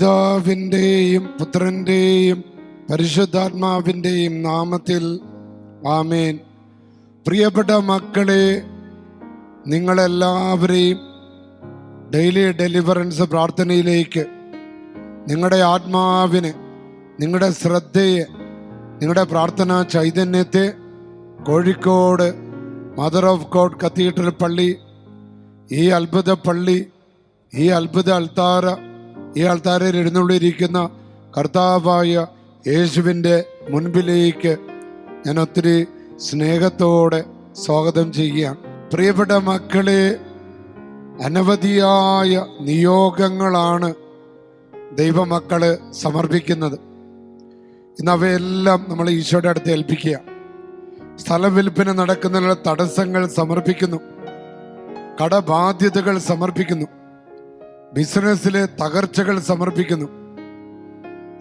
പിതാവിൻ്റെയും പുത്രൻ്റെയും പരിശുദ്ധാത്മാവിൻ്റെയും നാമത്തിൽ ആമേൻ. പ്രിയപ്പെട്ട മക്കളെ, നിങ്ങളെല്ലാവരെയും ഡെയിലി ഡെലിവറൻസ് പ്രാർത്ഥനയിലേക്ക്, നിങ്ങളുടെ ആത്മാവിനെ, നിങ്ങളുടെ ശ്രദ്ധയെ, നിങ്ങളുടെ പ്രാർത്ഥനാ ചൈതന്യത്തെ Kozhikode Mother of God cathedral പള്ളി, ഈ അത്ഭുത പള്ളി, ഈ അത്ഭുത ഈ അൾത്താരയിൽ എഴുന്നള്ളിയിരിക്കുന്ന കർത്താവായ യേശുവിൻ്റെ മുൻപിലേക്ക് ഞാൻ ഒത്തിരി സ്നേഹത്തോടെ സ്വാഗതം ചെയ്യുകയാണ്. പ്രിയപ്പെട്ട മക്കളെ, അനവധിയായ നിയോഗങ്ങളാണ് ദൈവമക്കള് സമർപ്പിക്കുന്നത്. ഇന്ന് അവയെല്ലാം നമ്മൾ ഈശോയുടെ അടുത്ത് ഏൽപ്പിക്കുക. സ്ഥലവിൽപ്പന നടക്കുന്നതിനുള്ള തടസ്സങ്ങൾ സമർപ്പിക്കുന്നു, കടബാധ്യതകൾ സമർപ്പിക്കുന്നു, ബിസിനസ്സിലെ തകർച്ചകൾ സമർപ്പിക്കുന്നു,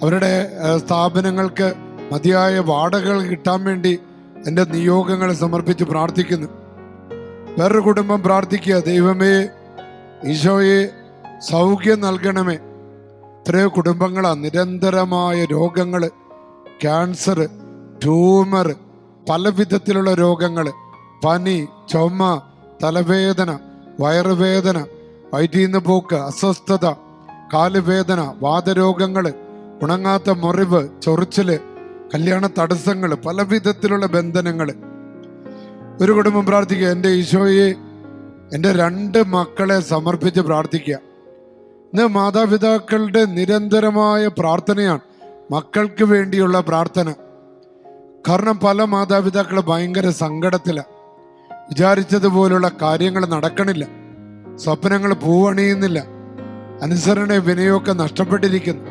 അവരുടെ സ്ഥാപനങ്ങൾക്ക് മതിയായ വാടകകൾ കിട്ടാൻ വേണ്ടി എൻ്റെ നിയോഗങ്ങൾ സമർപ്പിച്ച് പ്രാർത്ഥിക്കുന്നു. വേറൊരു കുടുംബം പ്രാർത്ഥിക്കുക, ദൈവമേ ഈശോയെ സൗഖ്യം നൽകണമേ. എത്രയോ കുടുംബങ്ങളാണ് നിരന്തരമായ രോഗങ്ങൾ, ക്യാൻസർ, ട്യൂമർ, പല വിധത്തിലുള്ള രോഗങ്ങൾ, പനി, ചുമ, തലവേദന, വയറുവേദന, വയറ്റിൽ നിന്ന് പോക്ക്, അസ്വസ്ഥത, കാലുവേദന, വാതരോഗങ്ങൾ, ഉണങ്ങാത്ത മുറിവ്, ചൊറിച്ചില്, കല്യാണ തടസ്സങ്ങൾ, പല വിധത്തിലുള്ള ബന്ധനങ്ങൾ. ഒരു കുടുംബം പ്രാർത്ഥിക്കുക, എൻ്റെ ഈശോയെ എൻ്റെ 2 മക്കളെ സമർപ്പിച്ച് പ്രാർത്ഥിക്കുക. ഇന്ന് മാതാപിതാക്കളുടെ നിരന്തരമായ പ്രാർത്ഥനയാണ് മക്കൾക്ക് വേണ്ടിയുള്ള പ്രാർത്ഥന. കാരണം പല മാതാപിതാക്കൾ ഭയങ്കര സങ്കടത്തിലാണ്, വിചാരിച്ചതുപോലുള്ള കാര്യങ്ങൾ നടക്കണില്ല, സ്വപ്നങ്ങൾ പൂവണിയുന്നില്ല, അനുസരണ വിനയമൊക്കെ നഷ്ടപ്പെട്ടിരിക്കുന്നു.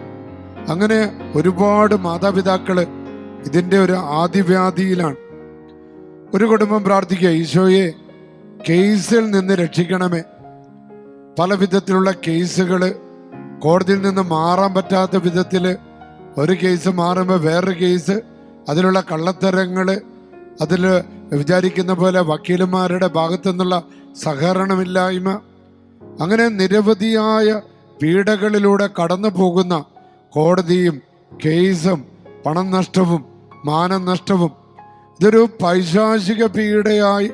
അങ്ങനെ ഒരുപാട് മാതാപിതാക്കള് ഇതിൻ്റെ ഒരു ആദിവ്യാധിയിലാണ്. ഒരു കുടുംബം പ്രാർത്ഥിക്കുക, ഈശോയെ കേസിൽ നിന്ന് രക്ഷിക്കണമേ. പല വിധത്തിലുള്ള കേസുകൾ, കോടതിയിൽ നിന്ന് മാറാൻ പറ്റാത്ത വിധത്തിൽ ഒരു കേസ് മാറുമ്പോൾ വേറൊരു കേസ്, അതിലുള്ള കള്ളത്തരങ്ങൾ, അതിൽ വിചാരിക്കുന്ന പോലെ വക്കീലന്മാരുടെ ഭാഗത്തു നിന്നുള്ള സഹകരണമില്ലായ്മ, അങ്ങനെ നിരവധിയായ പീഡകളിലൂടെ കടന്നു പോകുന്ന കോടതിയും കേസും പണം നഷ്ടവും മാനനഷ്ടവും, ഇതൊരു പൈശാചിക പീഡയായി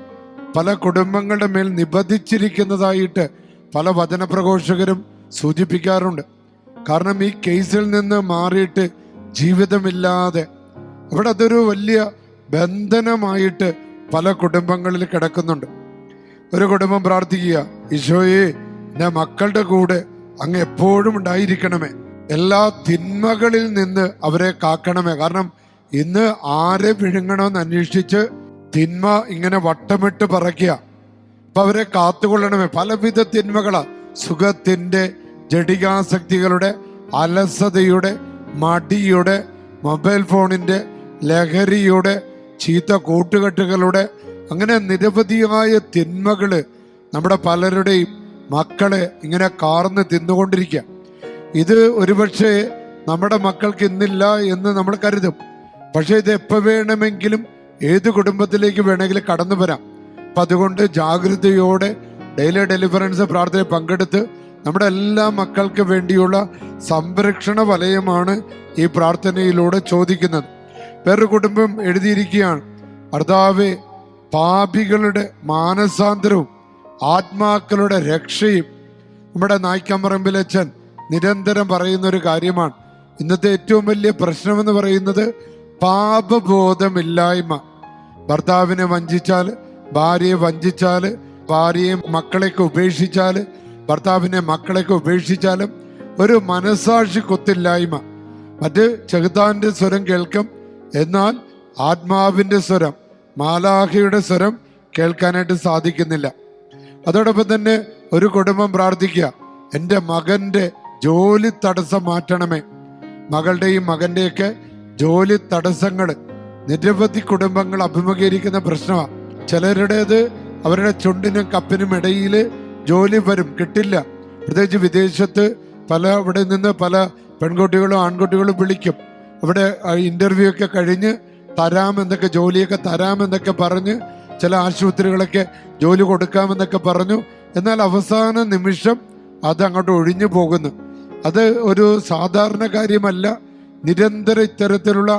പല കുടുംബങ്ങളുടെ മേൽ നിബന്ധിച്ചിരിക്കുന്നതായിട്ട് പല വചനപ്രഘോഷകരും സൂചിപ്പിക്കാറുണ്ട്. കാരണം ഈ കേസിൽ നിന്ന് മാറിയിട്ട് ജീവിതമില്ലാതെ അവിടെ അതൊരു വലിയ ബന്ധനമായിട്ട് പല കുടുംബങ്ങളിൽ കിടക്കുന്നുണ്ട്. ഒരു കുടുംബം പ്രാർത്ഥിക്കുക, ഈശോയെ എൻ്റെ മക്കളുടെ കൂടെ അങ്ങ് എപ്പോഴും ഉണ്ടായിരിക്കണമേ, എല്ലാ തിന്മകളിൽ നിന്ന് അവരെ കാക്കണമേ. കാരണം ഇന്ന് ആരെ വിഴുങ്ങണമെന്ന് അന്വേഷിച്ച് തിന്മ ഇങ്ങനെ വട്ടമിട്ട് പറയ്ക്കുക. അപ്പൊ അവരെ കാത്തുകൊള്ളണമേ. പലവിധ തിന്മകളാ, സുഖത്തിന്റെ, ജഡികാസക്തികളുടെ, അലസതയുടെ, മടിയുടെ, മൊബൈൽ ഫോണിന്റെ, ലഹരിയുടെ, ചീത്ത കൂട്ടുകെട്ടുകളുടെ, അങ്ങനെ നിരവധിയായ തിന്മകള് നമ്മുടെ പലരുടെയും മക്കളെ ഇങ്ങനെ കാർന്ന് തിന്നുകൊണ്ടിരിക്കുക. ഇത് ഒരുപക്ഷെ നമ്മുടെ മക്കൾക്ക് ഇന്നില്ല എന്ന് നമ്മൾ കരുതും. പക്ഷെ ഇത് എപ്പോൾ വേണമെങ്കിലും ഏത് കുടുംബത്തിലേക്ക് വേണമെങ്കിലും കടന്നു വരാം. അപ്പം അതുകൊണ്ട് ജാഗ്രതയോടെ ഡെയിലി ഡെലിവറൻസ് പ്രാർത്ഥനയിൽ പങ്കെടുത്ത് നമ്മുടെ എല്ലാ മക്കൾക്ക് വേണ്ടിയുള്ള സംരക്ഷണ വലയമാണ് ഈ പ്രാർത്ഥനയിലൂടെ ചോദിക്കുന്നത്. വേറൊരു കുടുംബം എഴുതിയിരിക്കുകയാണ്, കർത്താവേ പാപികളുടെ മാനസാന്തരവും ആത്മാക്കളുടെ രക്ഷയും. നമ്മുടെ നായ്ക്കമ്പറമ്പിലച്ചൻ നിരന്തരം പറയുന്ന ഒരു കാര്യമാണ്. ഇന്നത്തെ ഏറ്റവും വലിയ പ്രശ്നമെന്ന് പറയുന്നത് പാപബോധമില്ലായ്മ. ഭർത്താവിനെ വഞ്ചിച്ചാൽ, ഭാര്യയെ വഞ്ചിച്ചാൽ, ഭാര്യയെ മക്കളെയൊക്കെ ഉപേക്ഷിച്ചാൽ, ഭർത്താവിനെ മക്കളെയൊക്കെ ഉപേക്ഷിച്ചാലും ഒരു മനസാക്ഷി കൊത്തില്ലായ്മ. മറ്റ് ചെകുത്താന്റെ സ്വരം കേൾക്കും, എന്നാൽ ആത്മാവിന്റെ സ്വരം, മാലാഖയുടെ സ്വരം കേൾക്കാനായിട്ട് സാധിക്കുന്നില്ല. അതോടൊപ്പം തന്നെ ഒരു കുടുംബം പ്രാർത്ഥിക്കുക, എൻ്റെ മകൻ്റെ ജോലി തടസ്സം മാറ്റണമേ. മകളുടെയും മകൻ്റെയൊക്കെ ജോലി തടസ്സങ്ങൾ നിരവധി കുടുംബങ്ങൾ അഭിമുഖീകരിക്കുന്ന പ്രശ്നമാണ്. ചിലരുടേത് അവരുടെ ചുണ്ടിനും കപ്പിനും ഇടയിൽ ജോലി വരും, കിട്ടില്ല. പ്രത്യേകിച്ച് വിദേശത്ത് ഇവിടെ നിന്ന് പല പെൺകുട്ടികളും ആൺകുട്ടികളും വിളിക്കും. അവിടെ ഇന്റർവ്യൂ ഒക്കെ കഴിഞ്ഞ് തരാമെന്നൊക്കെ, ജോലിയൊക്കെ തരാമെന്നൊക്കെ പറഞ്ഞ്, ചില ആശുപത്രികളൊക്കെ ജോലി കൊടുക്കാമെന്നൊക്കെ പറഞ്ഞു. എന്നാൽ അവസാന നിമിഷം അത് അങ്ങോട്ട് ഒഴിഞ്ഞു പോകുന്നു. അത് ഒരു സാധാരണ കാര്യമല്ല. നിരന്തരം ഇത്തരത്തിലുള്ള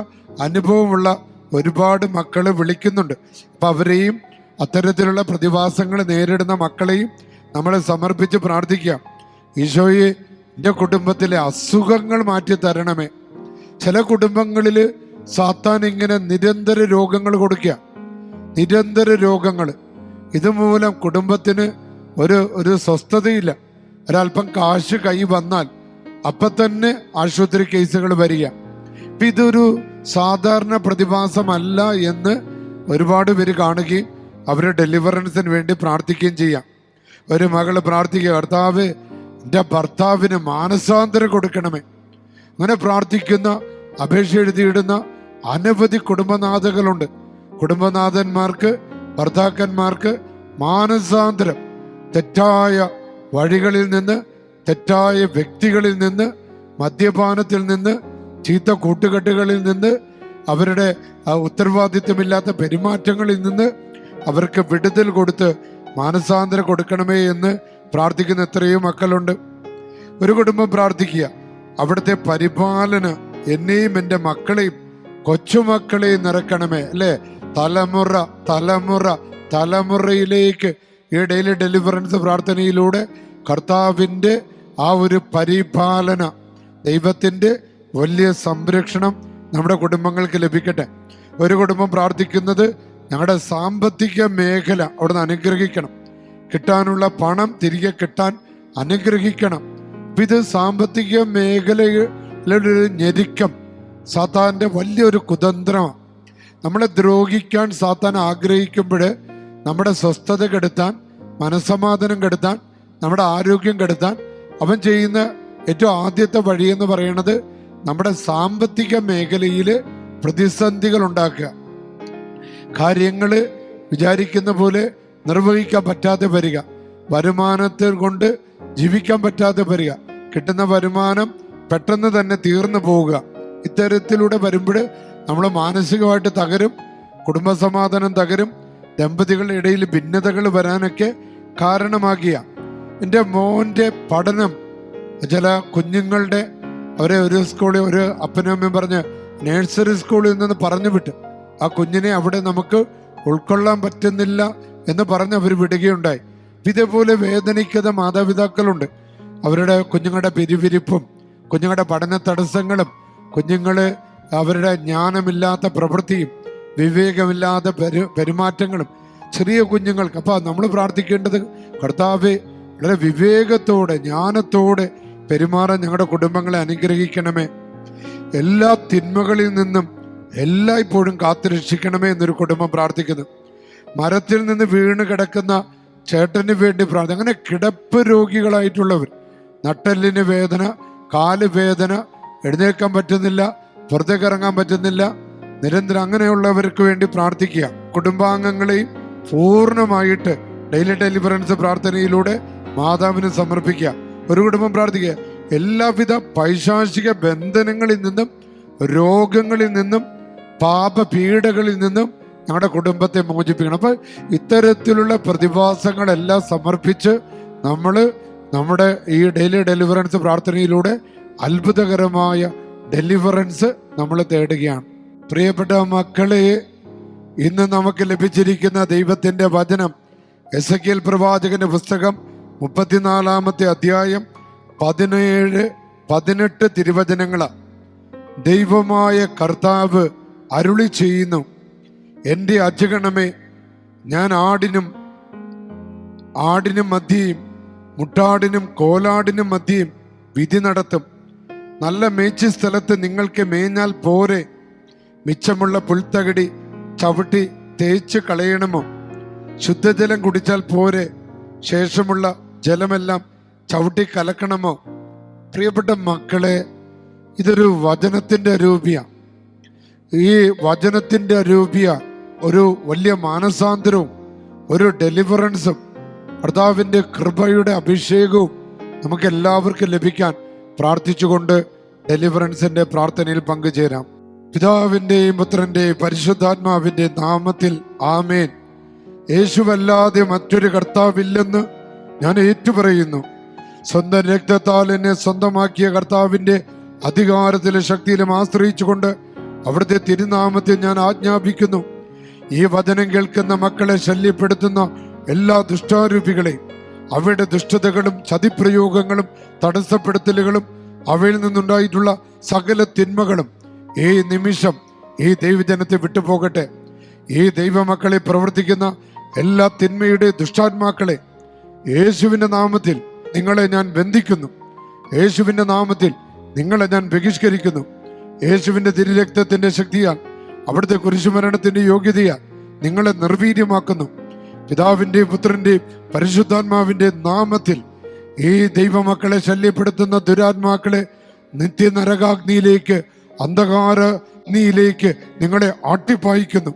അനുഭവമുള്ള ഒരുപാട് മക്കള് വിളിക്കുന്നുണ്ട്. അപ്പം അവരെയും അത്തരത്തിലുള്ള പ്രതിഭാസങ്ങൾ നേരിടുന്ന മക്കളെയും നമ്മൾ സമർപ്പിച്ച് പ്രാർത്ഥിക്കാം. ഈശോയെ, എൻ്റെ കുടുംബത്തിലെ അസുഖങ്ങൾ മാറ്റി തരണമേ. ചില കുടുംബങ്ങളിൽ സാത്താൻ ഇങ്ങനെ നിരന്തര രോഗങ്ങൾ കൊടുക്കുക, നിരന്തര രോഗങ്ങൾ. ഇതുമൂലം കുടുംബത്തിന് ഒരു സ്വസ്ഥതയില്ല. ഒരല്പം കാശ് കൈ വന്നാൽ അപ്പം തന്നെ ആശുപത്രി കേസുകൾ വരിക. ഇപ്പം ഇതൊരു സാധാരണ പ്രതിഭാസമല്ല എന്ന് ഒരുപാട് പേര് കാണുകയും അവരുടെ ഡെലിവറൻസിന് വേണ്ടി പ്രാർത്ഥിക്കുകയും ചെയ്യാം. ഒരു മകള് പ്രാർത്ഥിക്കുക, കർത്താവ് എൻ്റെ ഭർത്താവിന് മാനസാന്തരം കൊടുക്കണമേ. അങ്ങനെ പ്രാർത്ഥിക്കുന്ന, അപേക്ഷ എഴുതിയിടുന്ന അനവധി കുടുംബനാഥകളുണ്ട്. കുടുംബനാഥന്മാർക്ക്, ഭർത്താക്കന്മാർക്ക് മാനസാന്തരം, തെറ്റായ വഴികളിൽ നിന്ന്, തെറ്റായ വ്യക്തികളിൽ നിന്ന്, മദ്യപാനത്തിൽ നിന്ന്, ചീത്ത കൂട്ടുകെട്ടുകളിൽ നിന്ന്, അവരുടെ ഉത്തരവാദിത്വമില്ലാത്ത പെരുമാറ്റങ്ങളിൽ നിന്ന് അവർക്ക് വിടുതൽ കൊടുത്ത് മാനസാന്തരം കൊടുക്കണമേ എന്ന് പ്രാർത്ഥിക്കുന്ന എത്രയോ മക്കളുണ്ട്. ഒരു കുടുംബം പ്രാർത്ഥിക്കുക, അവിടുത്തെ പരിപാലന എന്നെയും എൻ്റെ മക്കളെയും കൊച്ചുമക്കളെയും നിറക്കണമേ. അല്ലേ? തലമുറ തലമുറ തലമുറയിലേക്ക് ഈ ഡെയിലി ഡെലിവറൻസ് പ്രാർത്ഥനയിലൂടെ കർത്താവിൻ്റെ ആ ഒരു പരിപാലന, ദൈവത്തിൻ്റെ വലിയ സംരക്ഷണം നമ്മുടെ കുടുംബങ്ങൾക്ക് ലഭിക്കട്ടെ. ഒരു കുടുംബം പ്രാർത്ഥിക്കുന്നത്, ഞങ്ങളുടെ സാമ്പത്തിക മേഖല അവിടുന്ന് അനുഗ്രഹിക്കണം, കിട്ടാനുള്ള പണം തിരികെ കിട്ടാൻ അനുഗ്രഹിക്കണം. ഇത് സാമ്പത്തിക മേഖലയിലൊരു ഞെരുക്കം സാത്താൻ്റെ വലിയൊരു കുതന്ത്രമാണ്. നമ്മളെ ദ്രോഹിക്കാൻ സാത്താൻ ആഗ്രഹിക്കുമ്പോൾ നമ്മുടെ സ്വസ്ഥത കെടുത്താൻ, മനസ്സമാധാനം കെടുത്താൻ, നമ്മുടെ ആരോഗ്യം കെടുത്താൻ അവൻ ചെയ്യുന്ന ഏറ്റവും ആദ്യത്തെ വഴിയെന്ന് പറയുന്നത് നമ്മുടെ സാമ്പത്തിക മേഖലയിൽ പ്രതിസന്ധികൾ ഉണ്ടാക്കുക. കാര്യങ്ങൾ വിചാരിക്കുന്ന പോലെ നിർവഹിക്കാൻ പറ്റാതെ വരിക, വരുമാനത്തിൽ കൊണ്ട് ജീവിക്കാൻ പറ്റാതെ വരിക, കിട്ടുന്ന വരുമാനം പെട്ടെന്ന് തന്നെ തീർന്നു പോവുക. ഇത്തരത്തിലൂടെ വരുമ്പോൾ നമ്മൾ മാനസികമായിട്ട് തകരും, കുടുംബസമാധാനം തകരും, ദമ്പതികളുടെ ഇടയിൽ ഭിന്നതകൾ വരാനൊക്കെ കാരണമാകിയ. എൻ്റെ മോൻ്റെ പഠനം, ചില കുഞ്ഞുങ്ങളുടെ അവരെ ഒരു സ്കൂളിൽ ഒരു അപ്പനും അമ്മയും പറഞ്ഞ് നേഴ്സറി സ്കൂളിൽ നിന്ന് പറഞ്ഞു വിട്ട് ആ കുഞ്ഞിനെ അവിടെ നമുക്ക് ഉൾക്കൊള്ളാൻ പറ്റുന്നില്ല എന്ന് പറഞ്ഞ് അവർ വിടുകയുണ്ടായി. ഇതേപോലെ വേദനിക്കുന്ന മാതാപിതാക്കളുണ്ട്. അവരുടെ കുഞ്ഞുങ്ങളുടെ പിരിവിരിപ്പും കുഞ്ഞുങ്ങളുടെ പഠന തടസ്സങ്ങളും കുഞ്ഞുങ്ങള് അവരുടെ ജ്ഞാനമില്ലാത്ത പ്രവൃത്തിയും വിവേകമില്ലാത്ത പെരുമാറ്റങ്ങളും ചെറിയ കുഞ്ഞുങ്ങൾക്ക്. അപ്പം നമ്മൾ പ്രാർത്ഥിക്കേണ്ടത്, കർത്താവേ, വളരെ വിവേകത്തോടെ ജ്ഞാനത്തോടെ പെരുമാറാൻ ഞങ്ങളുടെ കുടുംബങ്ങളെ അനുഗ്രഹിക്കണമേ. എല്ലാ തിന്മകളിൽ നിന്നും എല്ലായ്പ്പോഴും കാത്തുരക്ഷിക്കണമേ എന്നൊരു കുടുംബം പ്രാർത്ഥിക്കുന്നു. മരത്തിൽ നിന്ന് വീണ് കിടക്കുന്ന ചേട്ടന് വേണ്ടി പ്രാർത്ഥന. അങ്ങനെ കിടപ്പ് രോഗികളായിട്ടുള്ളവർ, നട്ടെല്ലിന് വേദന, കാല് വേദന, എഴുന്നേൽക്കാൻ പറ്റുന്നില്ല, പുറത്തേക്ക് ഇറങ്ങാൻ പറ്റുന്നില്ല, നിരന്തരം അങ്ങനെയുള്ളവർക്ക് വേണ്ടി പ്രാർത്ഥിക്കുക. കുടുംബാംഗങ്ങളെയും പൂർണ്ണമായിട്ട് ഡെയിലി ഡെലിവറൻസ് പ്രാർത്ഥനയിലൂടെ മാതാവിന് സമർപ്പിക്കുക. ഒരു കുടുംബം പ്രാർത്ഥിക്കുക, എല്ലാവിധ പൈശാചിക ബന്ധനങ്ങളിൽ നിന്നും, രോഗങ്ങളിൽ നിന്നും, പാപപീഡകളിൽ നിന്നും ഞങ്ങളുടെ കുടുംബത്തെ മോചിപ്പിക്കണം. അപ്പൊ ഇത്തരത്തിലുള്ള പ്രതിഭാസങ്ങളെല്ലാം സമർപ്പിച്ച് നമ്മൾ നമ്മുടെ ഈ ഡെയിലി ഡെലിവറൻസ് പ്രാർത്ഥനയിലൂടെ അത്ഭുതകരമായ ഡെലിവറൻസ് നമ്മൾ തേടുകയാണ്. പ്രിയപ്പെട്ട മക്കളെ, ഇന്ന് നമുക്ക് ലഭിച്ചിരിക്കുന്ന ദൈവത്തിന്റെ വചനം എസെക്കിയേൽ പ്രവാചകന്റെ പുസ്തകം 34-ാമത്തെ അധ്യായം 17-18 തിരുവചനങ്ങളാണ്. ദൈവമായ കർത്താവ് അരുളി ചെയ്യുന്നു, എൻ്റെ അജഗണമേ, ഞാൻ ആടിനും മധ്യയും മുട്ടാടിനും കോലാടിനും മധ്യയും വിധി നടത്തും. നല്ല മേച്ചിൽ സ്ഥലത്ത് നിങ്ങൾക്ക് മേഞ്ഞാൽ പോരെ? മിച്ചമുള്ള പുൽത്തകിടി ചവിട്ടി തേച്ച് കളയണമോ? ശുദ്ധജലം കുടിച്ചാൽ പോരെ? ശേഷമുള്ള ജലമെല്ലാം ചവിട്ടി കലക്കണമോ? പ്രിയപ്പെട്ട മക്കളെ, ഇതൊരു വചനത്തിന്റെ അരൂപിയാണ്. ഈ വചനത്തിന്റെ അരൂപിയ ഒരു വലിയ മാനസാന്തരവും ഒരു ഡെലിവറൻസും കർത്താവിന്റെ കൃപയുടെ അഭിഷേകവും നമുക്ക് എല്ലാവർക്കും ലഭിക്കാൻ പ്രാർത്ഥിച്ചുകൊണ്ട് ഡെലിവറൻസിന്റെ പ്രാർത്ഥനയിൽ പങ്കുചേരാം. പിതാവിന്റെയും പുത്രന്റെയും പരിശുദ്ധാത്മാവിന്റെ നാമത്തിൽ ആമേൻ. യേശുവല്ലാതെ മറ്റൊരു കർത്താവില്ലെന്ന് ഞാൻ ഏറ്റുപറയുന്നു. സ്വന്തം രക്തത്താൽ എന്നെ സ്വന്തമാക്കിയ കർത്താവിന്റെ അധികാരത്തിലും ശക്തിയിലും ആശ്രയിച്ചുകൊണ്ട് അവിടുത്തെ തിരുനാമത്തിൽ ഞാൻ ആജ്ഞാപിക്കുന്നു. ഈ വചനം കേൾക്കുന്ന മക്കളെ ശല്യപ്പെടുത്തുന്ന എല്ലാ ദുഷ്ടാരൂപികളെയും അവയുടെ ദുഷ്ടതകളും ചതിപ്രയോഗങ്ങളും തടസ്സപ്പെടുത്തലുകളും അവയിൽ നിന്നുണ്ടായിട്ടുള്ള സകല തിന്മകളും ഈ നിമിഷം ഈ ദൈവജനത്തെ വിട്ടുപോകട്ടെ. ഈ ദൈവമക്കളെ പ്രവർത്തിക്കുന്ന എല്ലാ തിന്മയുടെ ദുഷ്ടാത്മാക്കളെ യേശുവിന്റെ നാമത്തിൽ നിങ്ങളെ ഞാൻ ബന്ധിക്കുന്നു. യേശുവിന്റെ നാമത്തിൽ നിങ്ങളെ ഞാൻ ബഹിഷ്കരിക്കുന്നു. യേശുവിന്റെ തിരുരക്തത്തിന്റെ ശക്തിയാൽ അവിടുത്തെ കുരിശുമരണത്തിന്റെ യോഗ്യതയാൽ നിങ്ങളെ നിർവീര്യമാക്കുന്നു. പിതാവിന്റെയും പുത്രന്റെയും പരിശുദ്ധാത്മാവിന്റെ നാമത്തിൽ ഈ ദൈവമക്കളെ ശല്യപ്പെടുത്തുന്ന ദുരാത്മാക്കളെ നിത്യനരകാഗ്നിയിലേക്ക്, അന്ധകാരഗ്നിയിലേക്ക് നിങ്ങളെ ആട്ടിപ്പായിക്കുന്നു.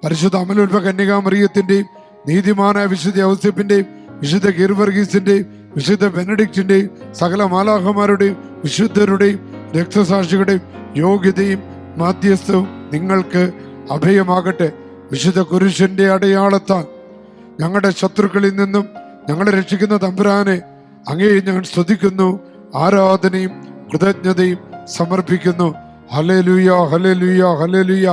പരിശുദ്ധ അമലോത്ഭ കന്യകാമറിയത്തിന്റെയും നീതിമാനായ വിശുദ്ധ ഔസേപ്പിന്റെയും വിശുദ്ധ ഗീർവർഗീസിന്റെയും വിശുദ്ധ ബെനഡിക്റ്റിന്റെയും സകല മാലാഖമാരുടെയും വിശുദ്ധരുടെയും രക്തസാക്ഷികളുടെയും യോഗ്യതയും മാധ്യസ്ഥവും നിങ്ങൾക്ക് അഭയമാകട്ടെ. വിശുദ്ധ കുരിശന്റെ അടയാളത്താൽ ഞങ്ങളുടെ ശത്രുക്കളിൽ നിന്നും ഞങ്ങളെ രക്ഷിക്കുന്ന തമ്പുരാനെ അങ്ങേ ഞാൻ സ്തുതിക്കുന്നു, ആരാധനയും കൃതജ്ഞതയും സമർപ്പിക്കുന്നു. Hallelujah, hallelujah, hallelujah.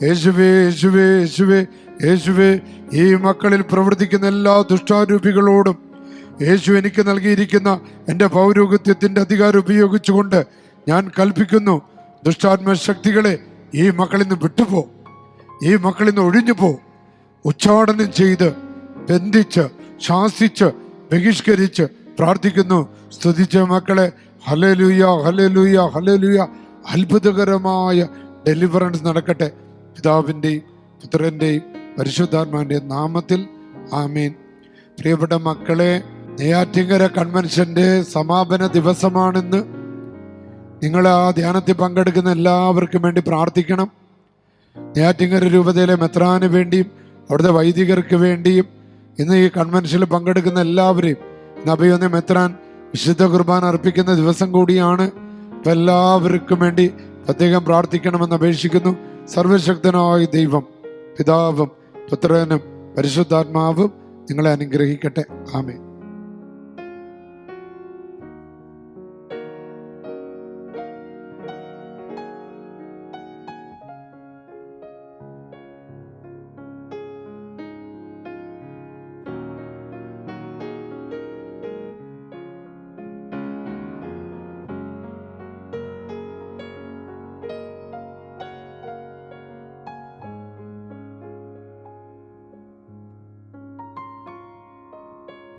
യേശുവേ, യേശുവേ, യേശുവേ, യേശുവേ. ഈ മക്കളിൽ പ്രവർത്തിക്കുന്ന എല്ലാ ദുഷ്ടാരൂപികളോടും യേശു എനിക്ക് നൽകിയിരിക്കുന്ന എൻ്റെ പൗരോഹിത്യത്തിന്റെ അധികാരം ഉപയോഗിച്ചുകൊണ്ട് ഞാൻ കൽപ്പിക്കുന്നു, ദുഷ്ടാത്മശക്തികളെ ഈ മക്കളിൽ നിന്ന് വിട്ടുപോ, ഈ മക്കളിൽ നിന്ന് ഒഴിഞ്ഞു പോ. ഉച്ചാടനം ചെയ്ത് ബന്ധിച്ച് ശാസിച്ച് ബഹിഷ്കരിച്ച് പ്രാർത്ഥിക്കുന്നു. സ്തുതിച്ച മക്കളെ ഹല്ലേലൂയ, ഹല്ലേലൂയ, ഹല്ലേലൂയ. അത്ഭുതകരമായ ഡെലിവറൻസ് നടക്കട്ടെ. പിതാവിൻ്റെയും പുത്രൻ്റെയും പരിശുദ്ധാത്മാവിൻ്റെ നാമത്തിൽ ആമേൻ. പ്രിയപ്പെട്ട മക്കളെ, നെയ്യാറ്റിൻകര കൺവെൻഷന്റെ സമാപന ദിവസമാണെന്ന്. നിങ്ങൾ ആ ധ്യാനത്തിൽ പങ്കെടുക്കുന്ന എല്ലാവർക്കും വേണ്ടി പ്രാർത്ഥിക്കണം. നെയ്യാറ്റിൻകര രൂപതയിലെ മെത്രാന് വേണ്ടിയും അവിടുത്തെ വൈദികർക്ക് വേണ്ടിയും ഇന്ന് ഈ കൺവെൻഷനിൽ പങ്കെടുക്കുന്ന എല്ലാവരെയും നബിയൊന്ന് മെത്രാൻ വിശുദ്ധ കുർബാന അർപ്പിക്കുന്ന ദിവസം കൂടിയാണ്. അപ്പം എല്ലാവർക്കും വേണ്ടി പ്രത്യേകം പ്രാർത്ഥിക്കണമെന്ന് അപേക്ഷിക്കുന്നു. സർവശക്തനായ ദൈവം പിതാവും പുത്രനും പരിശുദ്ധാത്മാവും നിങ്ങളെ അനുഗ്രഹിക്കട്ടെ. ആമേൻ.